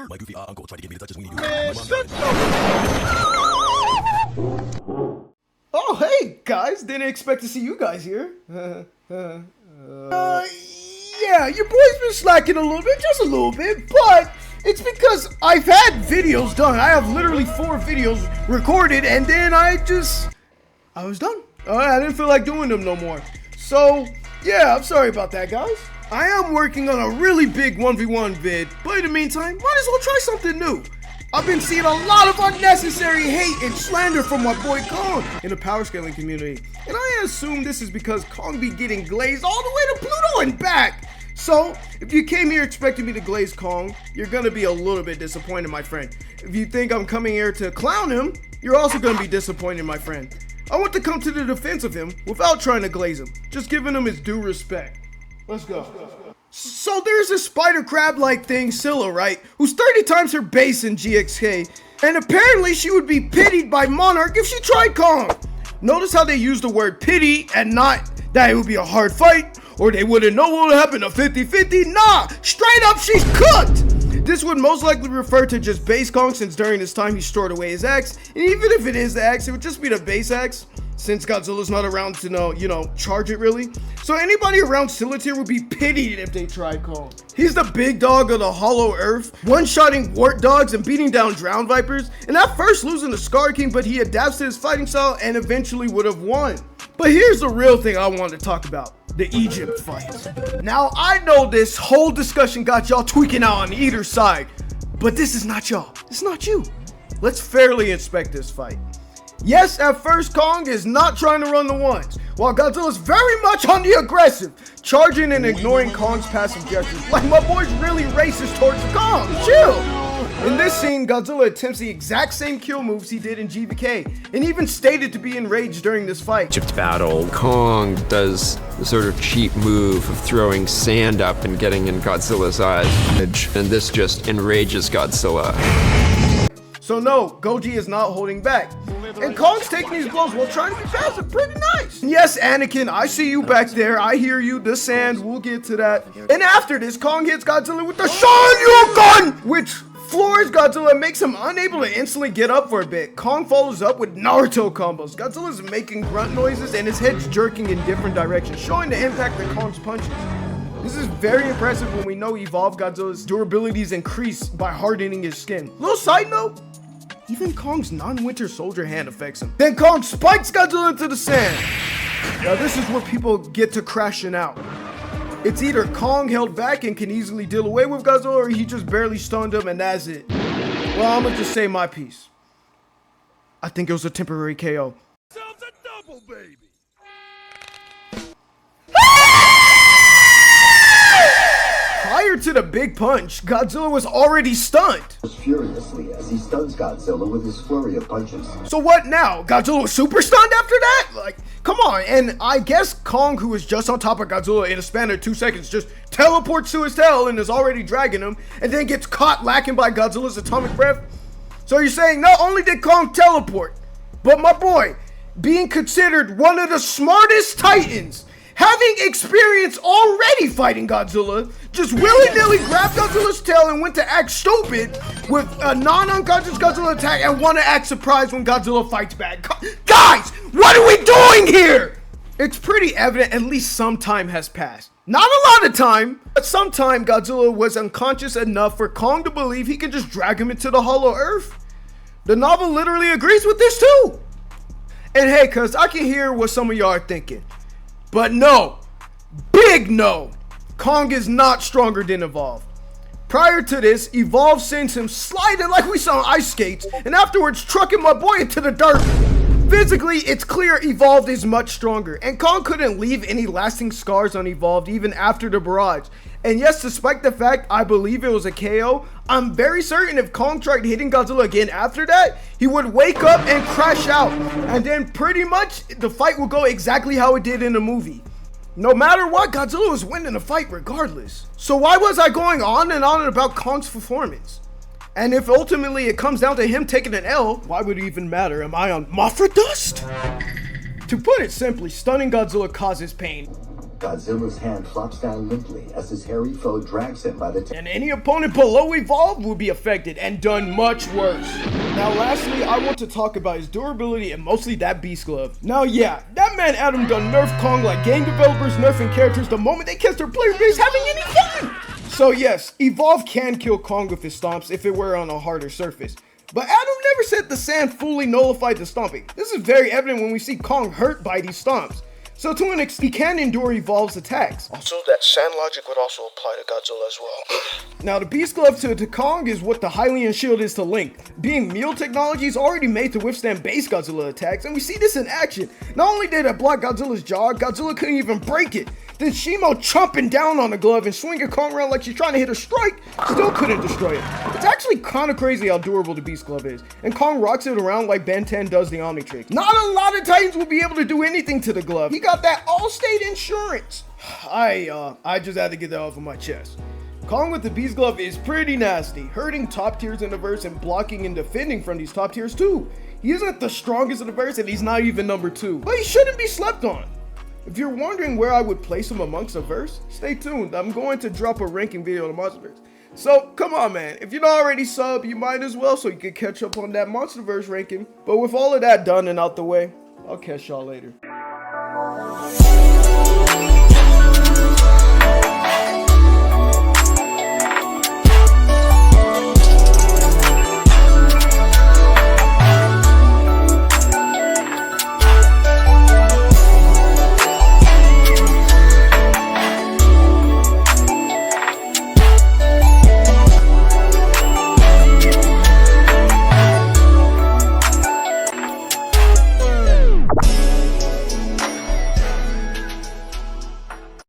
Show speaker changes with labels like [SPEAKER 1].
[SPEAKER 1] My goofy uncle tried to get me to touch his weenie.
[SPEAKER 2] Man, shut Oh, hey, guys. Didn't expect to see you guys here. Yeah, your boy's been slacking a little bit, just a little bit, but it's because I've had videos done. I have literally 4 videos recorded, and then I was done. I didn't feel like doing them no more. So, yeah, I'm sorry about that, guys. I am working on a really big 1v1 vid, but in the meantime, might as well try something new. I've been seeing a lot of unnecessary hate and slander from my boy Kong in the power scaling community. And I assume this is because Kong be getting glazed all the way to Pluto and back. So, if you came here expecting me to glaze Kong, you're gonna be a little bit disappointed, my friend. If you think I'm coming here to clown him, you're also gonna be disappointed, my friend. I want to come to the defense of him without trying to glaze him, just giving him his due respect. Let's go. So there's a spider crab-like thing, Sila, right? Who's 30 times her base in GXK, and apparently she would be pitied by Monarch if she tried Kong. Notice how they use the word pity and not that it would be a hard fight, or they wouldn't know what would happen to 50-50. Nah, straight up she's cooked! This would most likely refer to just base Kong, since during this time he stored away his axe, and even if it is the axe, it would just be the base axe, since Godzilla's not around to charge it really. So anybody around Sila tier would be pitied if they tried Kong. He's the big dog of the hollow earth, one-shotting wart dogs and beating down drowned vipers, and at first losing to Scar King, but he adapts to his fighting style and eventually would have won. But here's the real thing I wanted to talk about. The Egypt fight. Now, I know this whole discussion got y'all tweaking out on either side, but this is not y'all. It's not you. Let's fairly inspect this fight. Yes, at first, Kong is not trying to run the ones, while Godzilla is very much on the aggressive, charging and ignoring Kong's passive gestures. Like, my boy's really racist towards Kong. Chill. In this scene, Godzilla attempts the exact same kill moves he did in GVK, and even stated to be enraged during this fight.
[SPEAKER 3] Egypt battle, Kong does the sort of cheap move of throwing sand up and getting in Godzilla's eyes, and this just enrages Godzilla.
[SPEAKER 2] So no, Goji is not holding back. And Kong's taking these blows while trying to be passive, pretty nice. And yes, Anakin, I see you back there. I hear you, the sand, we'll get to that. And after this, Kong hits Godzilla with the Shoryuken, which floors Godzilla and makes him unable to instantly get up for a bit. Kong follows up with Naruto combos. Godzilla's making grunt noises and his head's jerking in different directions, showing the impact that Kong's punches. This is very impressive when we know Evolved Godzilla's durability is increased by hardening his skin. Little side note, even Kong's non-Winter Soldier hand affects him. Then Kong spikes Godzilla into the sand. Now this is where people get to crashing out. It's either Kong held back and can easily deal away with Godzilla, or he just barely stunned him and that's it. Well, I'm gonna just say my piece. I think it was a temporary KO.
[SPEAKER 1] Sounds a double, baby.
[SPEAKER 2] Prior to the big punch, Godzilla was already stunned.
[SPEAKER 4] Furiously as he stuns Godzilla with his flurry of punches.
[SPEAKER 2] So what now? Godzilla was super stunned after that? Like, come on. And I guess Kong, who was just on top of Godzilla in a span of 2 seconds, just teleports to his tail and is already dragging him, and then gets caught lacking by Godzilla's atomic breath. So you're saying not only did Kong teleport, but my boy, being considered one of the smartest titans, having experience already fighting Godzilla, just willy-nilly grabbed Godzilla's tail and went to act stupid with a non-unconscious Godzilla attack and want to act surprised when Godzilla fights back. Guys, what are we doing here? It's pretty evident at least some time has passed. Not a lot of time, but some time Godzilla was unconscious enough for Kong to believe he could just drag him into the hollow earth. The novel literally agrees with this too. And hey, cuz I can hear what some of y'all are thinking. But no, big no, Kong is not stronger than Evolved. Prior to this, Evolved sends him sliding like we saw on ice skates, and afterwards trucking my boy into the dirt. Physically, it's clear Evolved is much stronger, and Kong couldn't leave any lasting scars on Evolved even after the barrage. And yes, despite the fact I believe it was a KO, I'm very certain if Kong tried hitting Godzilla again after that, he would wake up and crash out. And then pretty much the fight will go exactly how it did in the movie. No matter what, Godzilla was winning the fight regardless. So why was I going on and about Kong's performance? And if ultimately it comes down to him taking an L, why would it even matter? Am I on Mothra dust? To put it simply, stunning Godzilla causes pain.
[SPEAKER 4] Godzilla's hand flops down limply as his hairy foe drags him by the tail.
[SPEAKER 2] And any opponent below Evolve will be affected and done much worse. Now lastly, I want to talk about his durability and mostly that Beast Glove. Now yeah, that man Adam done nerf Kong like game developers nerfing characters the moment they catch their player base having any fun. So yes, Evolve can kill Kong with his stomps if it were on a harder surface. But Adam never said the sand fully nullified the stomping. This is very evident when we see Kong hurt by these stomps. So to an extent, he can endure Evolve's attacks.
[SPEAKER 5] Also, that sand logic would also apply to Godzilla as well.
[SPEAKER 2] Now the Beast Glove to Kong is what the Hylian Shield is to Link. Being meal technology is already made to withstand base Godzilla attacks, and we see this in action. Not only did it block Godzilla's jaw, Godzilla couldn't even break it. Then Shimo chomping down on the glove and swinging Kong around like she's trying to hit a strike, still couldn't destroy it. It's actually kind of crazy how durable the Beast Glove is, and Kong rocks it around like Ben 10 does the Omnitrix. Not a lot of Titans will be able to do anything to the glove. He got that Allstate insurance. I just had to get that off of my chest. Kong with the Beast Glove is pretty nasty, hurting top tiers in the verse and blocking and defending from these top tiers too. He isn't the strongest in the verse and he's not even number 2, but he shouldn't be slept on. If you're wondering where I would place him amongst the verse, stay tuned. I'm going to drop a ranking video on the Monsterverse. So come on man, if you're not already sub, you might as well so you can catch up on that Monsterverse ranking. But with all of that done and out the way, I'll catch y'all later.